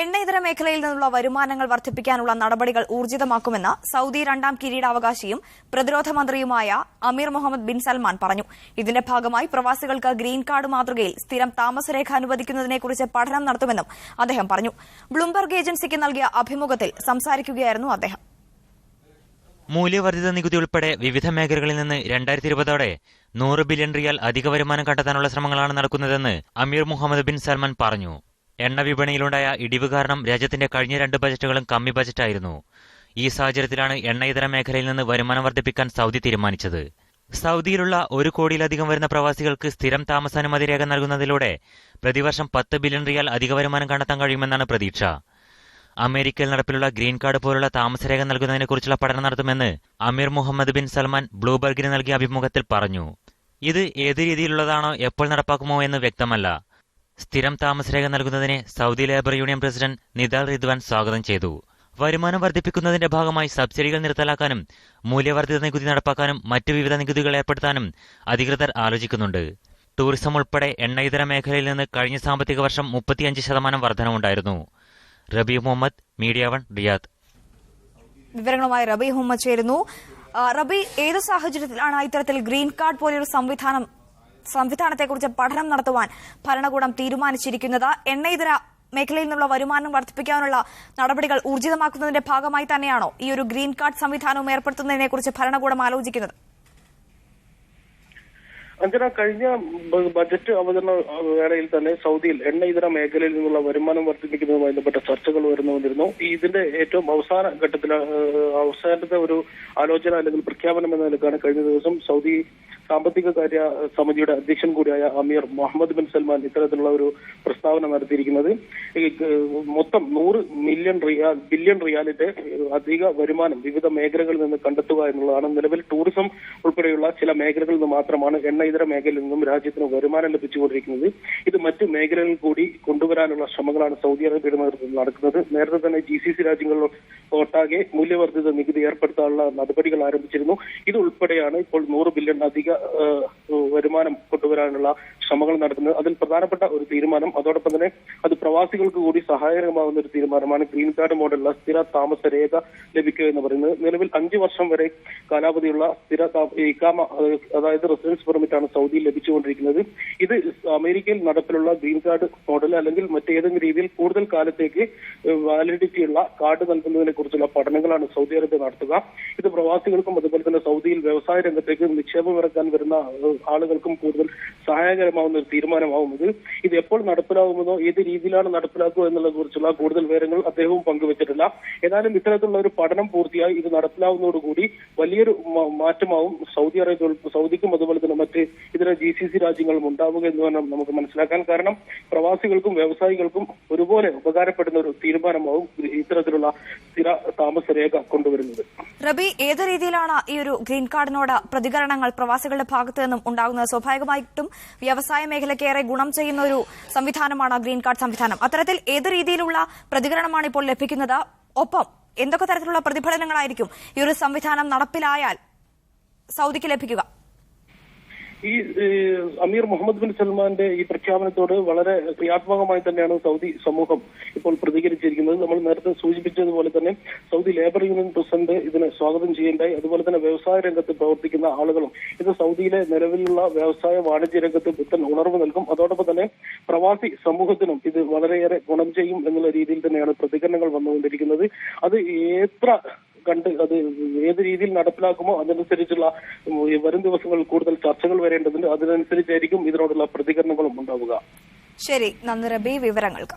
എണ്ണയിതര മേഖലയിൽ നിന്നുള്ള വരുമാനങ്ങൾ വർദ്ധിപ്പിക്കാനുള്ള നടപടികൾ ഊർജിതമാക്കുമെന്ന് സൌദി രണ്ടാം കിരീടാവകാശിയും പ്രതിരോധ മന്ത്രിയുമായ അമീർ മുഹമ്മദ് ബിൻ സൽമാൻ പറഞ്ഞു. ഇതിന്റെ ഭാഗമായി പ്രവാസികൾക്ക് ഗ്രീൻ കാർഡ് മാതൃകയിൽ സ്ഥിരം താമസരേഖ അനുവദിക്കുന്നതിനെക്കുറിച്ച് പഠനം നടത്തുമെന്നും അദ്ദേഹം പറഞ്ഞു. ബ്ലൂംബർഗ് ഏജൻസിക്ക് നൽകിയ അഭിമുഖത്തിൽ സംസാരിക്കുകയായിരുന്നു അദ്ദേഹം. മൂല്യവർദ്ധിത നികുതി ഉൾപ്പെടെ വിവിധ മേഖലകളിൽ നിന്ന് 2020 100 ബില്യൺ റിയാൽ അധിക വരുമാനം കണ്ടെത്താനുള്ള ശ്രമങ്ങളാണ് നടക്കുന്നതെന്ന് അമീർ മുഹമ്മദ് ബിൻ സൽമാൻ പറഞ്ഞു. എണ്ണ വിപണിയിലുണ്ടായ ഇടിവ് കാരണം രാജ്യത്തിന്റെ കഴിഞ്ഞ 2 ബജറ്റുകളും കമ്മി ബജറ്റായിരുന്നു. ഈ സാഹചര്യത്തിലാണ് എണ്ണയിതര മേഖലയിൽ നിന്ന് വരുമാനം വർദ്ധിപ്പിക്കാൻ സൌദി തീരുമാനിച്ചത്. സൌദിയിലുള്ള 1 കോടിയിലധികം വരുന്ന പ്രവാസികൾക്ക് സ്ഥിരം താമസാനുമതി രേഖ നൽകുന്നതിലൂടെ പ്രതിവർഷം 10 ബില്യൺ റിയാൽ അധിക വരുമാനം കണ്ടെത്താൻ കഴിയുമെന്നാണ് പ്രതീക്ഷ. അമേരിക്കയിൽ നടപ്പിലുള്ള ഗ്രീൻ കാർഡ് പോലുള്ള താമസരേഖ നൽകുന്നതിനെക്കുറിച്ചുള്ള പഠനം നടത്തുമെന്ന് അമീർ മുഹമ്മദ് ബിൻ സൽമാൻ ബ്ലൂംബർഗിന് നൽകിയ അഭിമുഖത്തിൽ പറഞ്ഞു. ഇത് ഏത് രീതിയിലുള്ളതാണോ എപ്പോൾ നടപ്പാക്കുമോ എന്ന് വ്യക്തമല്ല. സ്ഥിരം താമസരേഖ നൽകുന്നതിനെ Saudi labour union president Nidal Ridwan സ്വാഗതം ചെയ്തു. വരുമാനം വർദ്ധിപ്പിക്കുന്നതിന്റെ ഭാഗമായി സബ്സിഡികൾ നിർത്തലാക്കാനും മൂല്യവർദ്ധിത നികുതി നടപ്പാക്കാനും മറ്റ് വിവിധ നികുതികൾ ഏർപ്പെടുത്താനും അധികൃതർ ആലോചിക്കുന്നുണ്ട്. ടൂറിസം ഉൾപ്പെടെ എണ്ണയിതര മേഖലയിൽ നിന്ന് കഴിഞ്ഞ സാമ്പത്തിക വർഷം 35% വർധനവുണ്ടായിരുന്നു. റബി മുഹമ്മദ്, മീഡിയ 1, റിയാദ്. വിവരങ്ങളുമായി റബി മുഹമ്മദ് ചേരുന്നു. റബി, ഏത് സാഹചര്യത്തിലാണ് ഇത്തരത്തിൽ ഗ്രീൻ കാർഡ് പോലെയൊരു സംവിധാനത്തെക്കുറിച്ച് പഠനം നടത്തുവാൻ ഭരണകൂടം തീരുമാനിച്ചിരിക്കുന്നത്? എണ്ണയിതര മേഖലയിൽ നിന്നുള്ള വരുമാനം വർദ്ധിപ്പിക്കാനുള്ള നടപടികൾ ഊർജിതമാക്കുന്നതിന്റെ ഭാഗമായി തന്നെയാണോ ഈ ഒരു ഗ്രീൻ കാർഡ് സംവിധാനവും ഏർപ്പെടുത്തുന്നതിനെക്കുറിച്ച് ഭരണകൂടം ആലോചിക്കുന്നത്? അഞ്ജന, കഴിഞ്ഞ ബജറ്റ് അവതരണ വേളയിൽ തന്നെ സൗദിയിൽ എണ്ണയിതര മേഖലയിൽ നിന്നുള്ള വരുമാനം വർദ്ധിപ്പിക്കുന്നതുമായി ബന്ധപ്പെട്ട ചർച്ചകൾ വന്നിരുന്നു. ഇതിന്റെ ഏറ്റവും അവസാനത്തെ ഒരു ആലോചന അല്ലെങ്കിൽ പ്രഖ്യാപനം എന്ന നിലക്കാണ് കഴിഞ്ഞ ദിവസം സൗദി സാമ്പത്തിക കാര്യ സമിതിയുടെ അധ്യക്ഷൻ കൂടിയായ അമീർ മുഹമ്മദ് ബിൻ സൽമാൻ ഇത്തരത്തിലുള്ള ഒരു പ്രസ്താവന നടത്തിയിരിക്കുന്നത്. മൊത്തം 100 ബില്യൺ റിയാലിന്റെ അധിക വരുമാനം വിവിധ മേഖലകളിൽ നിന്ന് കണ്ടെത്തുക എന്നുള്ളതാണ്. നിലവിൽ ടൂറിസം ഉൾപ്പെടെയുള്ള ചില മേഖലകളിൽ നിന്ന് മാത്രമാണ് എണ്ണയിതര മേഖലയിൽ നിന്നും രാജ്യത്തിന് വരുമാനം ലഭിച്ചുകൊണ്ടിരിക്കുന്നത്. ഇത് മറ്റ് മേഖലകളിൽ കൂടി കൊണ്ടുവരാനുള്ള ശ്രമങ്ങളാണ് സൗദി അറേബ്യയുടെ നേതൃത്വത്തിൽ നടക്കുന്നത്. നേരത്തെ തന്നെ GCC രാജ്യങ്ങളിൽ ഒട്ടാകെ മൂല്യവർദ്ധിത നികുതി ഏർപ്പെടുത്താനുള്ള നടപടികൾ ആരംഭിച്ചിരുന്നു. ഇതുൾപ്പെടെയാണ് ഇപ്പോൾ 100 ബില്യൺ അധിക വരുമാനം കൊണ്ടുവരാനുള്ള ശ്രമങ്ങൾ നടത്തുന്നത്. അതിൽ പ്രധാനപ്പെട്ട ഒരു തീരുമാനം, അതോടൊപ്പം തന്നെ അത് പ്രവാസികൾക്ക് കൂടി സഹായകരമാകുന്ന ഒരു തീരുമാനമാണ് ഗ്രീൻ കാർഡ് മോഡലുള്ള സ്ഥിര താമസ രേഖ ലഭിക്കുക എന്ന് പറയുന്നത്. നിലവിൽ 5 വർഷം വരെ കാലാവധിയുള്ള സ്ഥിര ഇഖാമ, അതായത് റെസിഡൻസ് പെർമിറ്റ് ആണ് സൗദിയിൽ ലഭിച്ചുകൊണ്ടിരിക്കുന്നത്. ഇത് അമേരിക്കയിൽ നടപ്പിലുള്ള ഗ്രീൻ കാർഡ് മോഡൽ അല്ലെങ്കിൽ മറ്റേതെങ്കിലും രീതിയിൽ കൂടുതൽ കാലത്തേക്ക് വാലിഡിറ്റിയുള്ള കാർഡ് നൽകുന്നതിനെ കുറിച്ചുള്ള പഠനങ്ങളാണ് സൗദി അറേബ്യ നടത്തുക. ഇത് പ്രവാസികൾക്കും അതുപോലെ തന്നെ സൗദിയിൽ വ്യവസായ രംഗത്തേക്ക് നിക്ഷേപം ഇറക്കാൻ വരുന്ന ആളുകൾക്കും കൂടുതൽ സഹായകരമാവുന്ന ഒരു തീരുമാനമാവും. ഇത് എപ്പോൾ നടപ്പിലാവുമെന്നോ ഏത് രീതിയിലാണ് നടപ്പിലാക്കുക എന്നുള്ളതിനെ കുറിച്ചുള്ള കൂടുതൽ വിവരങ്ങൾ അദ്ദേഹവും പങ്കുവച്ചിട്ടില്ല. ഏതായാലും ഇത്തരത്തിലുള്ള ഒരു പഠനം പൂർത്തിയായി ഇത് നടപ്പിലാവുന്നതോടുകൂടി വലിയൊരു മാറ്റമാവും സൗദിക്കും അതുപോലെ തന്നെ മറ്റ് ഇതര GCC രാജ്യങ്ങളും ഉണ്ടാവുക എന്ന് വേണം നമുക്ക് മനസ്സിലാക്കാൻ. കാരണം പ്രവാസികൾക്കും വ്യവസായികൾക്കും ഒരുപോലെ ഉപകാരപ്പെടുന്ന ഒരു തീരുമാനമാവും ഇത്തരത്തിലുള്ള സ്ഥിര താമസ രേഖ കൊണ്ടുവരുന്നത്. റബി, ഏത് രീതിയിലാണ് ഈ ഒരു ഗ്രീൻ കാർഡിനോട് പ്രതികരണങ്ങൾ പ്രവാസികളുടെ ഭാഗത്തു നിന്നും ഉണ്ടാകുന്നത്? സ്വാഭാവികമായിട്ടും വ്യവസായ മേഖലയ്ക്ക് ഏറെ ഗുണം ചെയ്യുന്ന ഒരു സംവിധാനമാണ് ഗ്രീൻ കാർഡ് സംവിധാനം. അത്തരത്തിൽ ഏത് രീതിയിലുള്ള പ്രതികരണമാണ് ഇപ്പോൾ ലഭിക്കുന്നത്? ഒപ്പം എന്തൊക്കെ തരത്തിലുള്ള പ്രതിഫലനങ്ങളായിരിക്കും ഈ ഒരു സംവിധാനം നടപ്പിലായാൽ സൗദിക്ക് ലഭിക്കുക? ഈ അമീർ മുഹമ്മദ് ബിൻ സൽമാന്റെ ഈ പ്രഖ്യാപനത്തോട് വളരെ ക്രിയാത്മകമായി തന്നെയാണ് സൗദി സമൂഹം ഇപ്പോൾ പ്രതികരിച്ചിരിക്കുന്നത്. നമ്മൾ നേരത്തെ സൂചിപ്പിച്ചതുപോലെ തന്നെ സൗദി ലേബർ യൂണിയൻ പ്രസിഡന്റ് ഇതിനെ സ്വാഗതം ചെയ്യേണ്ടായി. അതുപോലെ തന്നെ വ്യവസായ രംഗത്ത് പ്രവർത്തിക്കുന്ന ആളുകളും ഇത് സൗദിയിലെ നിലവിലുള്ള വ്യവസായ വാണിജ്യ രംഗത്ത് പുത്തൻ ഉണർവ് നൽകും. അതോടൊപ്പം തന്നെ പ്രവാസി സമൂഹത്തിനും ഇത് വളരെയേറെ ഗുണം ചെയ്യും എന്നുള്ള രീതിയിൽ തന്നെയാണ് പ്രതികരണങ്ങൾ വന്നുകൊണ്ടിരിക്കുന്നത്. അത് അത് ഏത് രീതിയിൽ നടപ്പിലാക്കുമോ അതനുസരിച്ചുള്ള വരും ദിവസങ്ങളിൽ കൂടുതൽ ചർച്ചകൾ വരേണ്ടതുണ്ട്. അതിനനുസരിച്ചായിരിക്കും ഇതിനോടുള്ള പ്രതികരണങ്ങളും ഉണ്ടാവുക. ശരി, നന്ദി റബി വിവരങ്ങൾക്ക്.